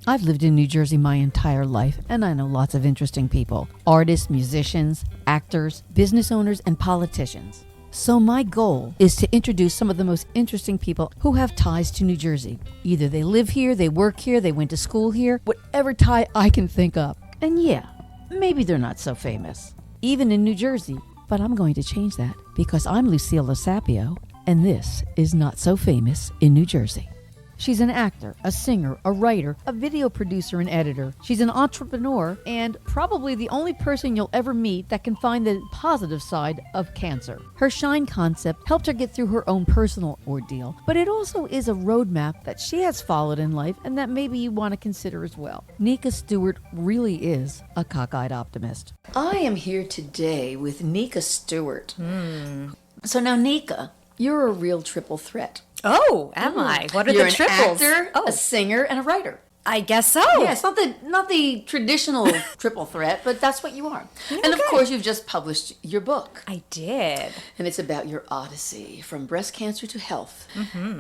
I've lived in New Jersey my entire life, and I know lots of interesting people. Artists, musicians, actors, business owners, and politicians. So my goal is to introduce some of the most interesting people who have ties to New Jersey. Either they live here, they work here, they went to school here, whatever tie I can think of. And yeah, maybe they're not so famous, even in New Jersey. But I'm going to change that because I'm Lucille Losapio, and this is Not So Famous in New Jersey. She's an actor, a singer, a writer, a video producer and editor. She's an entrepreneur and probably the only person you'll ever meet that can find the positive side of cancer. Her Shine concept helped her get through her own personal ordeal, but it also is a roadmap that she has followed in life and that maybe you want to consider as well. Nika Stewart really is a cockeyed optimist. I am here today with Nika Stewart. So now, Nika, you're a real triple threat. Oh, am I? What are You're the triples? You're an actor, a singer, and a writer. I guess so. Yeah, it's not the traditional triple threat, but that's what you are. Okay. And of course, you've just published your book. I did. And it's about your odyssey from breast cancer to health,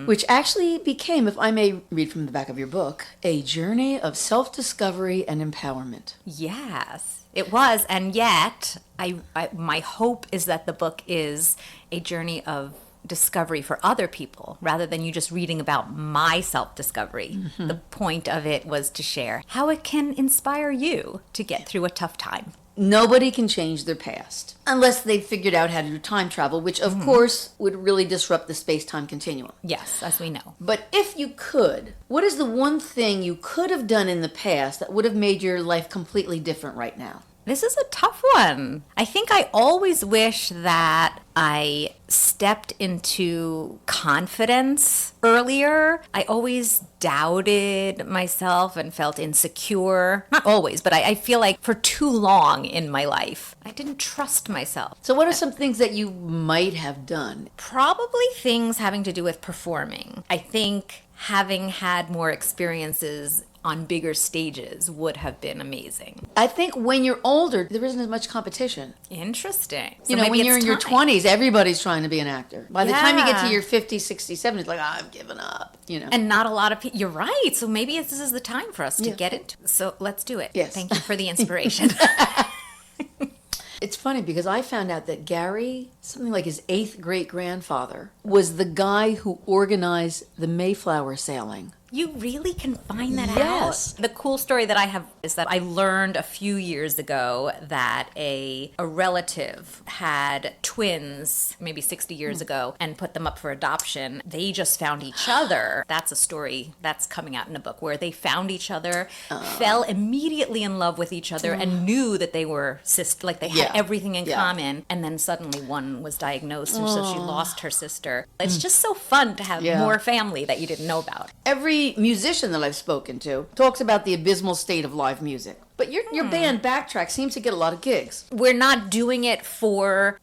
which actually became, if I may read from the back of your book, a journey of self-discovery and empowerment. Yes, it was. And yet, my hope is that the book is a journey of discovery for other people rather than you just reading about my self-discovery. The point of it was to share how it can inspire you to get through a tough time. Nobody can change their past unless they've figured out how to do time travel, which of course would really disrupt the space-time continuum. Yes, as we know. But if you could, what is the one thing you could have done in the past that would have made your life completely different right now? This is a tough one. I think I always wish that I stepped into confidence earlier. I always doubted myself and felt insecure. Not always, but I feel like for too long in my life, I didn't trust myself. So what are some things that you might have done? Probably things having to do with performing. I think having had more experiences on bigger stages would have been amazing. I think when you're older, there isn't as much competition. Interesting. You know, when you're in your 20s, everybody's trying to be an actor. By the time you get to your 50s, 60s, 70s, like, I've given up, you know. And not a lot of people, you're right. So maybe this is the time for us to get into it. So let's do it. Yes. Thank you for the inspiration. It's funny because I found out that Gary, something like his 8th great-grandfather, was the guy who organized the Mayflower sailing. You really can find that Yes. out. The cool story that I have is that I learned a few years ago that a relative had twins maybe 60 years ago and put them up for adoption. They just found each other. That's a story that's coming out in a book where they found each other, fell immediately in love with each other and knew that they were like they had everything in common. And then suddenly one was diagnosed and so she lost her sister. It's just so fun to have more family that you didn't know about. Every musician that I've spoken to talks about the abysmal state of live music. But your band Backtrack seems to get a lot of gigs. We're not doing it for,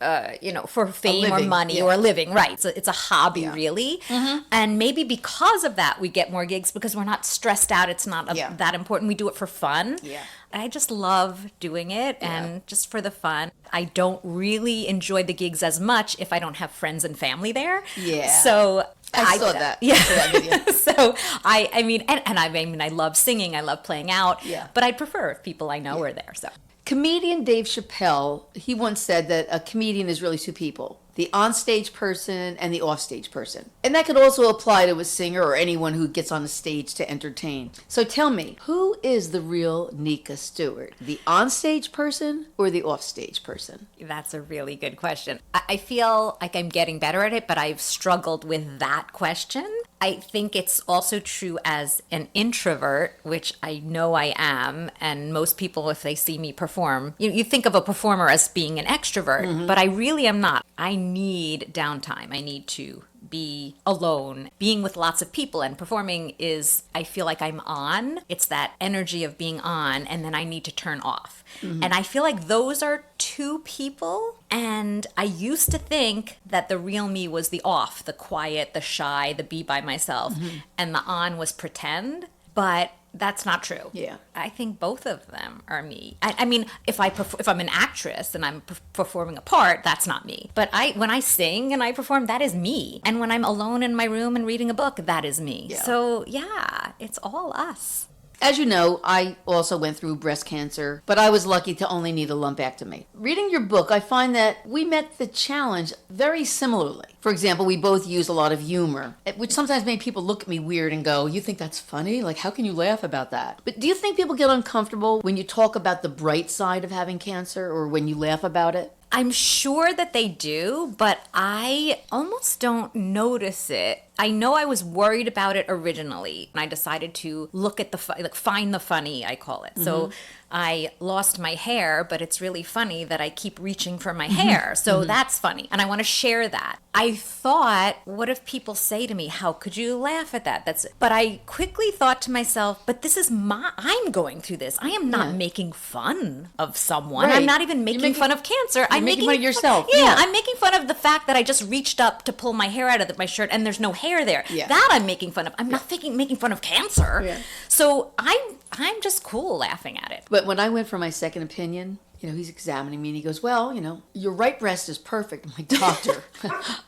for fame or money or a living, right? So it's a hobby, really. And maybe because of that, we get more gigs because we're not stressed out. It's not that important. We do it for fun. Yeah. I just love doing it and just for the fun. I don't really enjoy the gigs as much if I don't have friends and family there. Yeah. So I saw that. Yeah. I saw that video. So I mean, I love singing. I love playing out. Yeah. But I prefer if people I know are there. So. Comedian Dave Chappelle, he once said that a comedian is really two people. The onstage person and the offstage person. And that could also apply to a singer or anyone who gets on the stage to entertain. So tell me, who is the real Nika Stewart? The onstage person or the offstage person? That's a really good question. I feel like I'm getting better at it, but I've struggled with that question. I think it's also true as an introvert, which I know I am, and most people, if they see me perform, you think of a performer as being an extrovert, but I really am not. I need downtime. I need to be alone. Being with lots of people and performing is, I feel like I'm on. It's that energy of being on, and then I need to turn off. And I feel like those are two people. And I used to think that the real me was the off, the quiet, the shy, the be by myself, and the on was pretend. But that's not true. Yeah. I think both of them are me. I mean, if I'm an actress and I'm performing a part, that's not me. But when I sing and I perform, that is me. And when I'm alone in my room and reading a book, that is me. Yeah. So yeah, it's all us. As you know, I also went through breast cancer, but I was lucky to only need a lumpectomy. Reading your book, I find that we met the challenge very similarly. For example, we both use a lot of humor, which sometimes made people look at me weird and go, "You think that's funny? Like, how can you laugh about that?" But do you think people get uncomfortable when you talk about the bright side of having cancer or when you laugh about it? I'm sure that they do, but I almost don't notice it. I know I was worried about it originally, and I decided to look at find the funny, I call it. So I lost my hair, but it's really funny that I keep reaching for my hair. So that's funny, and I want to share that. I thought, what if people say to me, "How could you laugh at that?" But I quickly thought to myself, but this is I'm going through this. I am not making fun of someone. Right. I'm not even making fun of cancer. I'm making fun of yourself. Yeah, I'm making fun of the fact that I just reached up to pull my hair out of my shirt and there's no hair there. Yeah. That I'm making fun of. I'm not making fun of cancer. Yeah. So I'm just cool laughing at it. But when I went for my second opinion, he's examining me and he goes, "Well, your right breast is perfect." I'm like, "Doctor,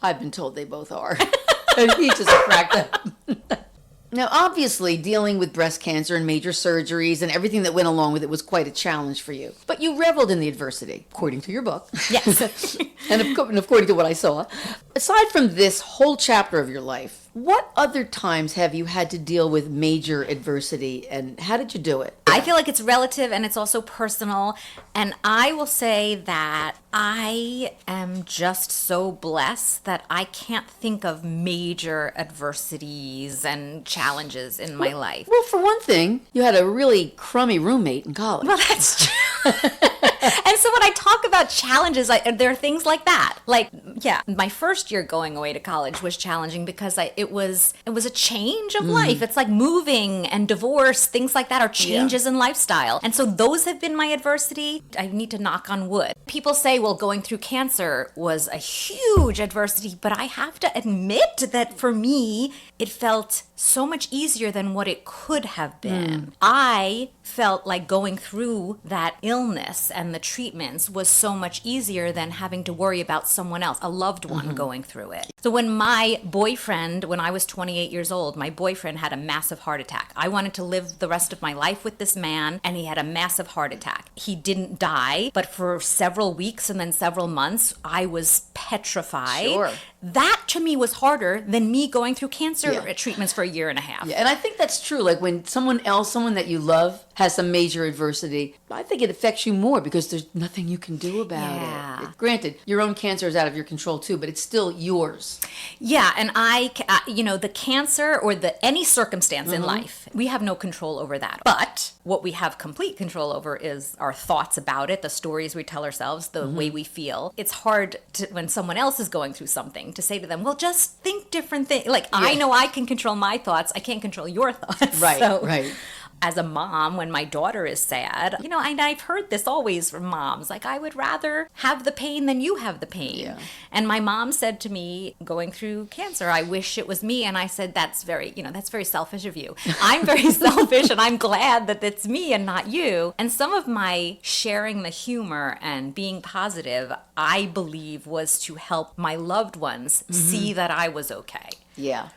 I've been told they both are." And he just cracked up. Now, obviously, dealing with breast cancer and major surgeries and everything that went along with it was quite a challenge for you. But you reveled in the adversity, according to your book. Yes. and according to what I saw. Aside from this whole chapter of your life, what other times have you had to deal with major adversity and how did you do it? I feel like it's relative and it's also personal. And I will say that I am just so blessed that I can't think of major adversities and challenges in my life. Well, for one thing, you had a really crummy roommate in college. Well, that's true. And so when I talk about challenges, there are things like that. Like, yeah, my first year going away to college was challenging because it was a change of life. It's like moving and divorce, things like that are changes in lifestyle. And so those have been my adversity. I need to knock on wood. People say, well, going through cancer was a huge adversity, but I have to admit that for me, it felt so much easier than what it could have been. I felt like going through that illness and the treatments was so much easier than having to worry about someone else, a loved one going through it. So when my boyfriend, when I was 28 years old, my boyfriend had a massive heart attack. I wanted to live the rest of my life with this man, and he had a massive heart attack. He didn't die, but for several weeks and then several months, I was petrified. Sure. That to me was harder than me going through cancer treatments for a year and a half. Yeah, and I think that's true. Like when someone that you love, has some major adversity, I think it affects you more because there's nothing you can do about it. Granted, your own cancer is out of your control too, but it's still yours. Yeah, and the cancer or any circumstance in life, we have no control over that. But what we have complete control over is our thoughts about it, the stories we tell ourselves, the way we feel. It's hard when someone else is going through something to say to them, well, just think different things. I know I can control my thoughts. I can't control your thoughts. Right, so, right. As a mom, when my daughter is sad, and I've heard this always from moms, like, I would rather have the pain than you have the pain. Yeah. And my mom said to me, going through cancer, I wish it was me. And I said, that's very selfish of you. I'm very selfish and I'm glad that it's me and not you. And some of my sharing the humor and being positive, I believe, was to help my loved ones see that I was okay. Yeah,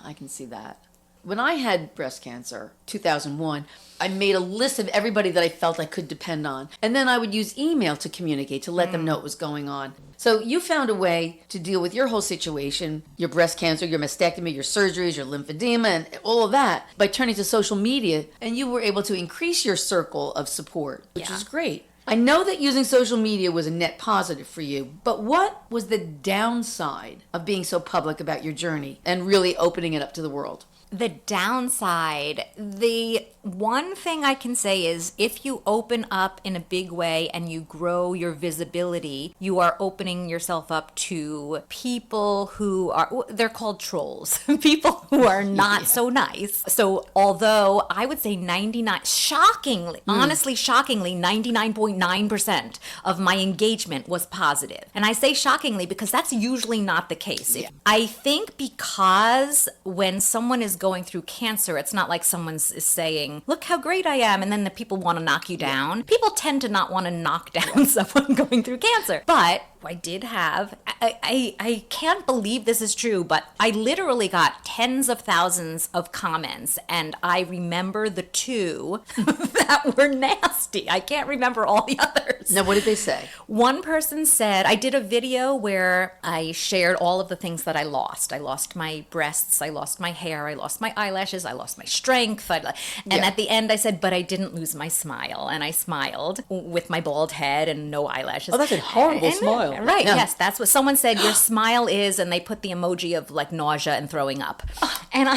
I can see that. When I had breast cancer, 2001, I made a list of everybody that I felt I could depend on. And then I would use email to communicate, to let them know what was going on. So you found a way to deal with your whole situation, your breast cancer, your mastectomy, your surgeries, your lymphedema, and all of that by turning to social media. And you were able to increase your circle of support, which is great. I know that using social media was a net positive for you, but what was the downside of being so public about your journey and really opening it up to the world? The downside, the one thing I can say is if you open up in a big way and you grow your visibility, you are opening yourself up to people who they're called trolls, people who are not so nice. So although I would say honestly, shockingly, 99.9% of my engagement was positive. And I say shockingly because that's usually not the case. Yeah. I think because when someone is going through cancer, it's not like someone is saying, saying, look how great I am. And then the people want to knock you down. People tend to not want to knock down someone going through cancer. But I did have, I can't believe this is true, but I literally got tens of thousands of comments, and I remember the two that were nasty. I can't remember all the others. Now, what did they say? One person said, I did a video where I shared all of the things that I lost. I lost my breasts, I lost my hair, I lost my eyelashes, I lost my strength. And at the end I said, but I didn't lose my smile. And I smiled with my bald head and no eyelashes. Oh, that's a horrible smile. Right, no. Yes, that's what someone said. Your smile is, and they put the emoji of like nausea and throwing up. And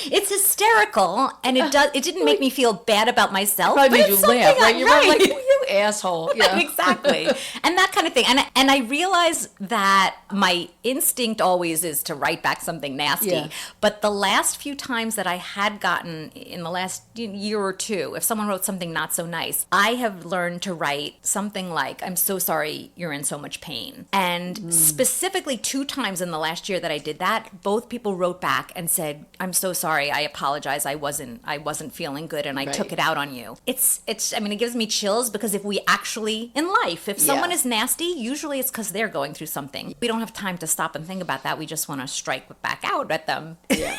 it's hysterical, and it didn't make me feel bad about myself. Probably made you laugh, right? You're like, you asshole. Right, yeah. Exactly. And that kind of thing. And I realize that my instinct always is to write back something nasty. Yeah. But the last few times that I had gotten in the last year or two, if someone wrote something not so nice, I have learned to write something like, I'm so sorry you're in so much pain. And specifically 2 times in the last year that I did that, both people wrote back and said, I'm so sorry, I apologize, I wasn't feeling good, and I took it out on you. It's I mean, it gives me chills, because if we actually, in life, if someone is nasty, usually it's because they're going through something. We don't have time to stop and think about that. We just want to strike back out at them. Yeah.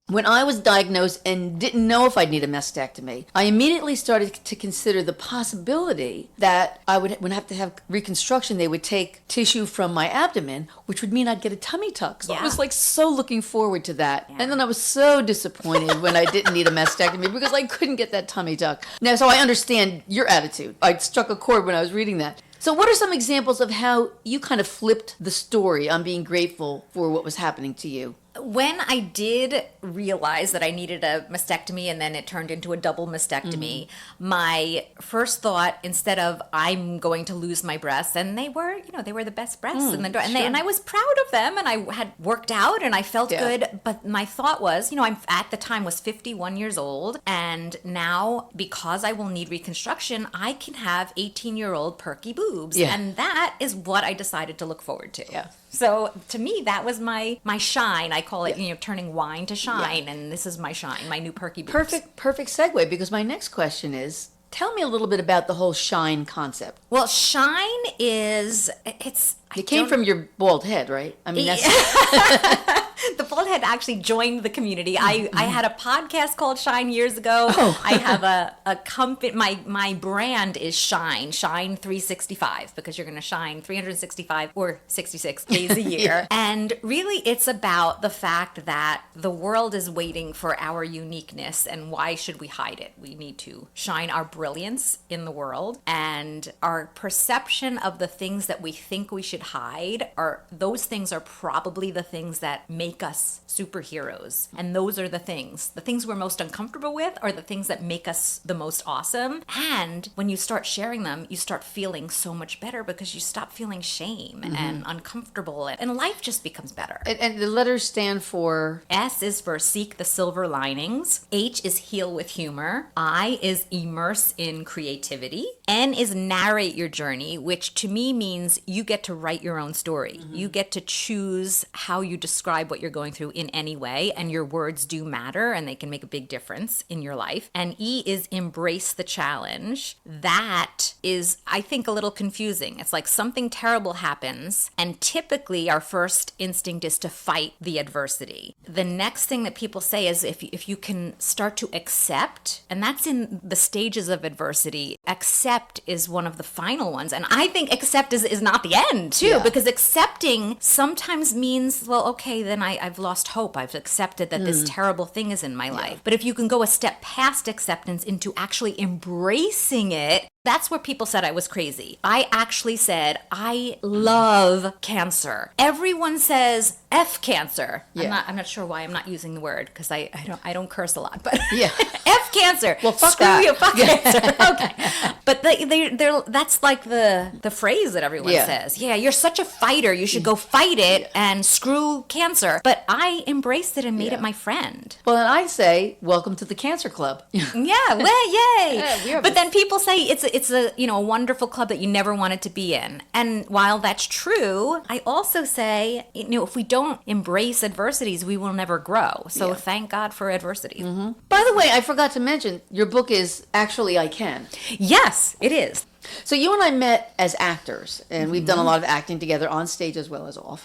When I was diagnosed and didn't know if I'd need a mastectomy, I immediately started to consider the possibility that I would have to have reconstruction. They would take tissue from my abdomen, which would mean I'd get a tummy tuck. So I was like so looking forward to that. Yeah. And then I was so disappointed when I didn't need a mastectomy because I couldn't get that tummy tuck. Now, so I understand your attitude. I struck a chord when I was reading that. So what are some examples of how you kind of flipped the story on being grateful for what was happening to you? When I did realize that I needed a mastectomy, and then it turned into a double mastectomy, my first thought, instead of I'm going to lose my breasts, and they were the best breasts in the door, and I was proud of them, and I had worked out and I felt good, but my thought was, I'm at the time was 51 years old, and now because I will need reconstruction, I can have 18-year-old perky boobs, and that is what I decided to look forward to. Yeah. So to me, that was my shine. I call it, turning wine to shine, and this is my shine, my new perky boobs. Perfect segue, because my next question is, tell me a little bit about the whole shine concept. Well, shine is, it came from your bald head, right? I mean, that's... The bald head actually joined the community. I had a podcast called Shine years ago. Oh. I have a company. My brand is Shine 365, because you're going to shine 365 or 66 days a year. And really, it's about the fact that the world is waiting for our uniqueness, and why should we hide it? We need to shine our brilliance in the world, and our perception of the things that we think we should hide those things are probably the things that make us superheroes. And those are the things we're most uncomfortable with are the things that make us the most awesome. And when you start sharing them, you start feeling so much better, because you stop feeling shame and uncomfortable, and life just becomes better. And the letters stand for? S is for seek the silver linings. H is heal with humor. I is immerse in creativity. N is narrate your journey, which to me means you get to write your own story. You get to choose how you describe what you're going through in any way, and your words do matter, and they can make a big difference in your life. And E is embrace the challenge. That is, I think, a little confusing. It's like something terrible happens, and typically our first instinct is to fight the adversity. The next thing that people say is if you can start to accept, and that's in the stages of adversity, accept is one of the final ones. And I think accept is not the end too, because accepting sometimes means, well, okay, then I've lost hope. I've accepted that this terrible thing is in my life. But if you can go a step past acceptance into actually embracing it, that's where people said I was crazy. I actually said, I love cancer. Everyone says F cancer. Yeah. I'm not sure why I'm not using the word, because I don't curse a lot, but F cancer. Well, fuck Screw that. You, fuck cancer. Okay. But they're that's like the phrase that everyone says. Yeah, you're such a fighter. You should go fight it and screw cancer. But I embraced it and made it my friend. Well, and I say, welcome to the Cancer Club. Yeah, well, yay. But then people say it's it's a, a wonderful club that you never wanted to be in. And while that's true, I also say, if we don't embrace adversities, we will never grow. So thank God for adversity. By the way, I forgot to mention, your book is Actually I Can. Yes, it is. So you and I met as actors, and we've done a lot of acting together on stage as well as off.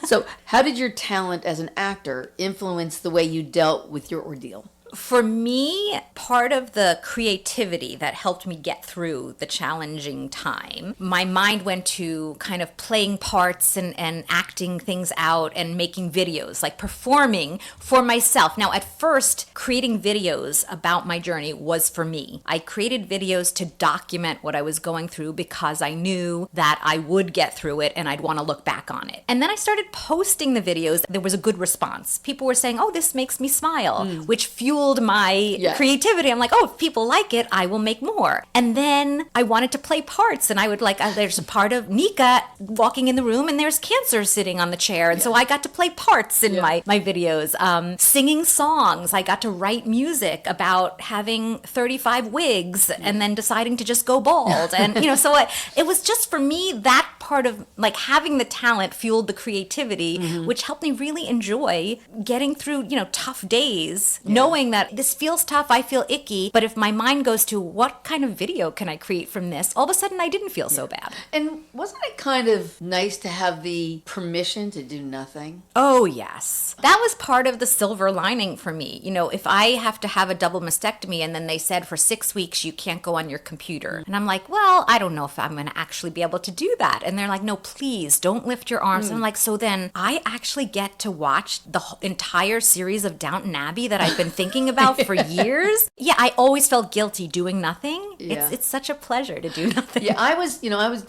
So how did your talent as an actor influence the way you dealt with your ordeal? For me, part of the creativity that helped me get through the challenging time, my mind went to kind of playing parts and acting things out and making videos, like performing for myself. Now, at first, creating videos about my journey was for me. I created videos to document what I was going through because I knew that I would get through it and I'd want to look back on it. And then I started posting the videos. There was a good response. People were saying, oh, this makes me smile, which fueled my creativity. I'm like, oh, if people like it, I will make more. And then I wanted to play parts, and I would there's a part of Nika walking in the room and there's cancer sitting on the chair. And so I got to play parts in my videos, singing songs. I got to write music about having 35 wigs and then deciding to just go bald. And, so it was just for me, that part of like having the talent fueled the creativity, which helped me really enjoy getting through, tough days, knowing that this feels tough, I feel icky, but if my mind goes to what kind of video can I create from this, all of a sudden I didn't feel so bad. And wasn't it kind of nice to have the permission to do nothing? Oh, yes. That was part of the silver lining for me. If I have to have a double mastectomy and then they said for 6 weeks you can't go on your computer. And I'm like, well, I don't know if I'm going to actually be able to do that. And they're like, no, please don't lift your arms. And I'm like, so then I actually get to watch the entire series of Downton Abbey that I've been thinking about for years. Yeah, I always felt guilty doing nothing. Yeah. It's such a pleasure to do nothing. Yeah, I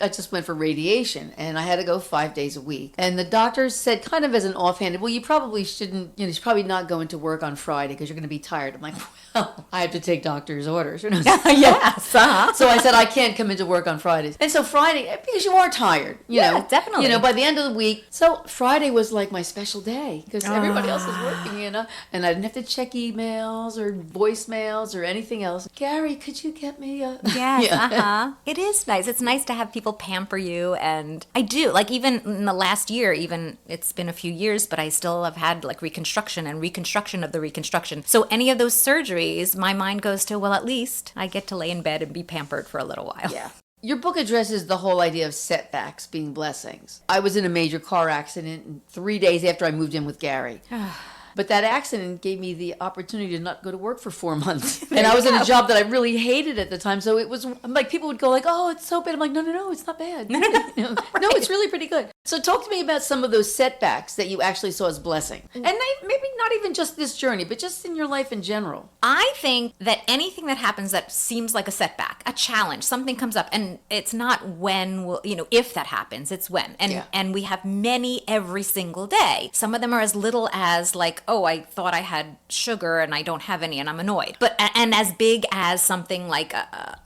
just went for radiation and I had to go 5 days a week. And the doctors said kind of as an offhanded, well, you probably shouldn't, you should probably not go into work on Friday because you're going to be tired. I'm like, well, I have to take doctor's orders. Yes. Uh-huh. So I said, I can't come into work on Fridays. And so Friday, because you are tired, you know. Definitely. By the end of the week. So Friday was like my special day because everybody else was working, and I didn't have to check emails or voicemails or anything else. Gary, could you get me a... Yes, It is nice. It's nice to have people pamper you, and I do. Like even in the last year, even it's been a few years, but I still have had like reconstruction and reconstruction of the reconstruction. So any of those surgeries, my mind goes to, well, at least I get to lay in bed and be pampered for a little while. Yeah. Your book addresses the whole idea of setbacks being blessings. I was in a major car accident 3 days after I moved in with Gary. But that accident gave me the opportunity to not go to work for 4 months. And I was in a job that I really hated at the time. So it was like people would go like, oh, it's so bad. I'm like, no, it's not bad. No, it's really pretty good. So talk to me about some of those setbacks that you actually saw as blessing. And maybe not even just this journey, but just in your life in general. I think that anything that happens that seems like a setback, a challenge, something comes up, and it's not if that happens, it's when. And we have many every single day. Some of them are as little as like, oh, I thought I had sugar and I don't have any and I'm annoyed. And as big as something like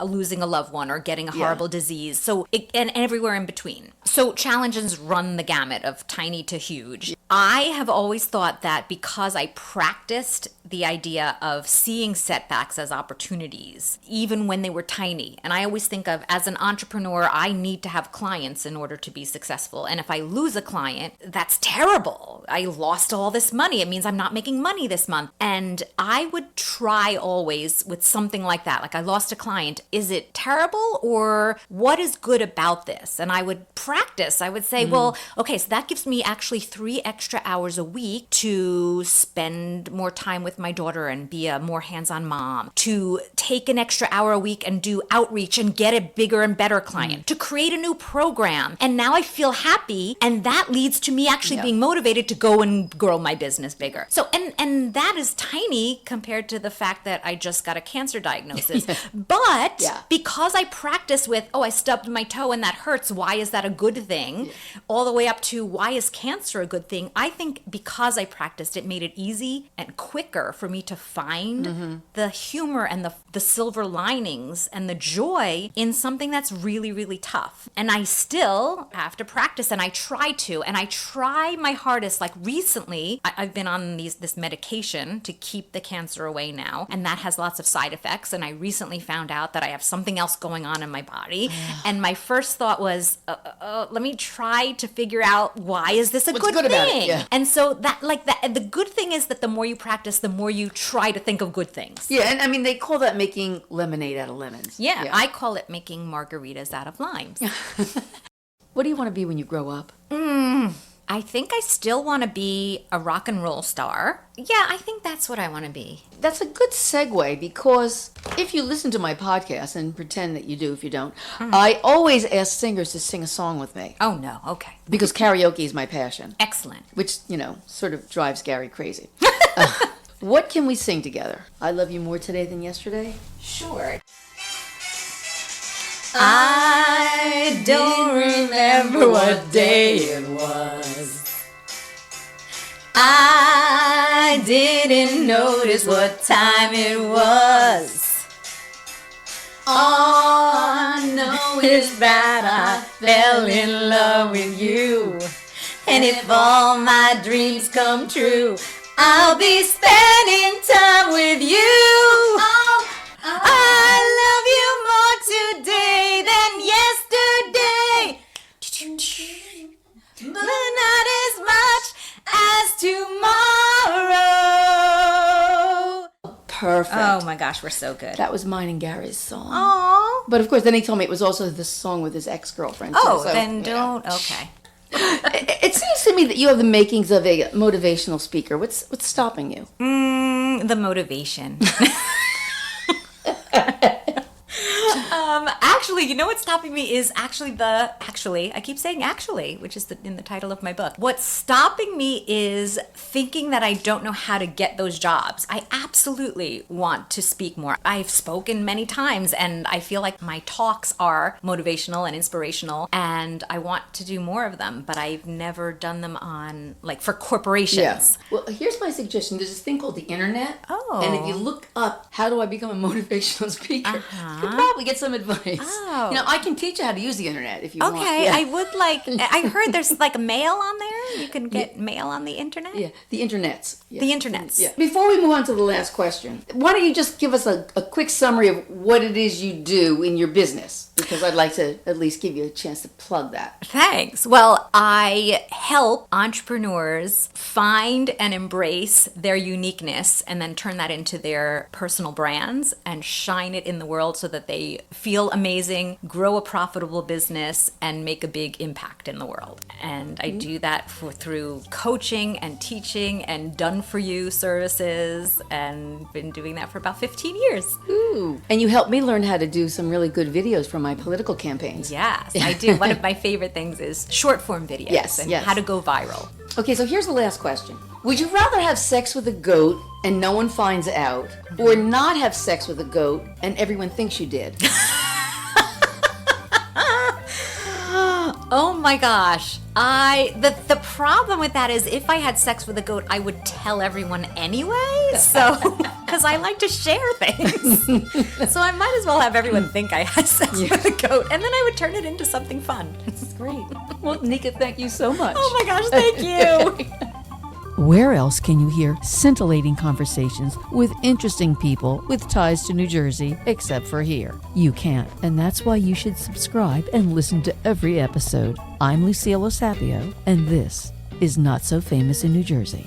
losing a loved one or getting a horrible disease. So and everywhere in between. So challenges run the gamut of tiny to huge. I have always thought that because I practiced the idea of seeing setbacks as opportunities, even when they were tiny. And I always think of, as an entrepreneur, I need to have clients in order to be successful. And if I lose a client, that's terrible. I lost all this money. It means I'm not making money this month. And I would try always with something like that. Like I lost a client. Is it terrible, or what is good about this? And I would practice. I would say, well, okay, so that gives me actually 3 extra hours a week to spend more time with my daughter and be a more hands-on mom, to take an extra hour a week and do outreach and get a bigger and better client, to create a new program. And now I feel happy, and that leads to me actually being motivated to go and grow my business bigger. So, and that is tiny compared to the fact that I just got a cancer diagnosis. But because I practice with, I stubbed my toe and that hurts, why is that a good thing? All the way up to, why is cancer a good thing? I think because I practiced, it made it easy and quicker for me to find the humor and the silver linings and the joy in something that's really, really tough. And I still have to practice, and I try my hardest. Like recently, I've been on this medication to keep the cancer away now, and that has lots of side effects. And I recently found out that I have something else going on in my body. And my first thought was, let me try to figure out, why is this a What's good good about it? thing? Yeah. And so the good thing is that the more you practice, the more you try to think of good things. Yeah, and I mean, they call that making lemonade out of lemons. Yeah, I call it making margaritas out of limes. What do you want to be when you grow up? I think I still want to be a rock and roll star. Yeah, I think that's what I want to be. That's a good segue, because if you listen to my podcast, and pretend that you do if you don't, I always ask singers to sing a song with me. Oh, no. Okay. Because karaoke is my passion. Excellent. Which, sort of drives Gary crazy. What can we sing together? I love you more today than yesterday? Sure. I don't remember what day it was. I didn't notice what time it was. All I know is that I fell in love with you. And if all my dreams come true, I'll be spending time with you. Oh, I love you more today than yesterday, but not as much as tomorrow. Perfect. Oh my gosh, we're so good. That was mine and Gary's song. Aww. But of course, then he told me it was also the song with his ex-girlfriend. Oh, too, so, then don't. Okay. It seems to me that you have the makings of a motivational speaker. What's stopping you? The motivation. Actually, you know what's stopping me is I keep saying actually, which is in the title of my book. What's stopping me is thinking that I don't know how to get those jobs. I absolutely want to speak more. I've spoken many times, and I feel like my talks are motivational and inspirational, and I want to do more of them, but I've never done them for corporations. Yeah. Well, here's my suggestion. There's this thing called the internet. Oh. And if you look up, how do I become a motivational speaker, you could probably get some advice. Oh. I can teach you how to use the internet if you want. Okay, Yeah. I would I heard there's like a mail on there. You can get mail on the internet. Yeah, the internets. Yeah. The internets. Yeah. Before we move on to the last question, why don't you just give us a quick summary of what it is you do in your business? Because I'd like to at least give you a chance to plug that. Thanks. Well, I help entrepreneurs find and embrace their uniqueness and then turn that into their personal brands and shine it in the world so that they feel amazing, grow a profitable business, and make a big impact in the world. And I do that through coaching and teaching and done-for-you services, and been doing that for about 15 years. Ooh. And you helped me learn how to do some really good videos for my political campaigns. Yes, I do. One of my favorite things is short-form videos and how to go viral. Okay, so here's the last question. Would you rather have sex with a goat and no one finds out, or not have sex with a goat and everyone thinks you did? Oh my gosh. The problem with that is if I had sex with a goat, I would tell everyone anyway. So, because I like to share things. So I might as well have everyone think I had sex with a goat, and then I would turn it into something fun. It's great. Well, Nika, thank you so much. Oh my gosh, thank you. Where else can you hear scintillating conversations with interesting people with ties to New Jersey except for here? You can't, and that's why you should subscribe and listen to every episode. I'm Lucille Osapio, and this is Not So Famous in New Jersey.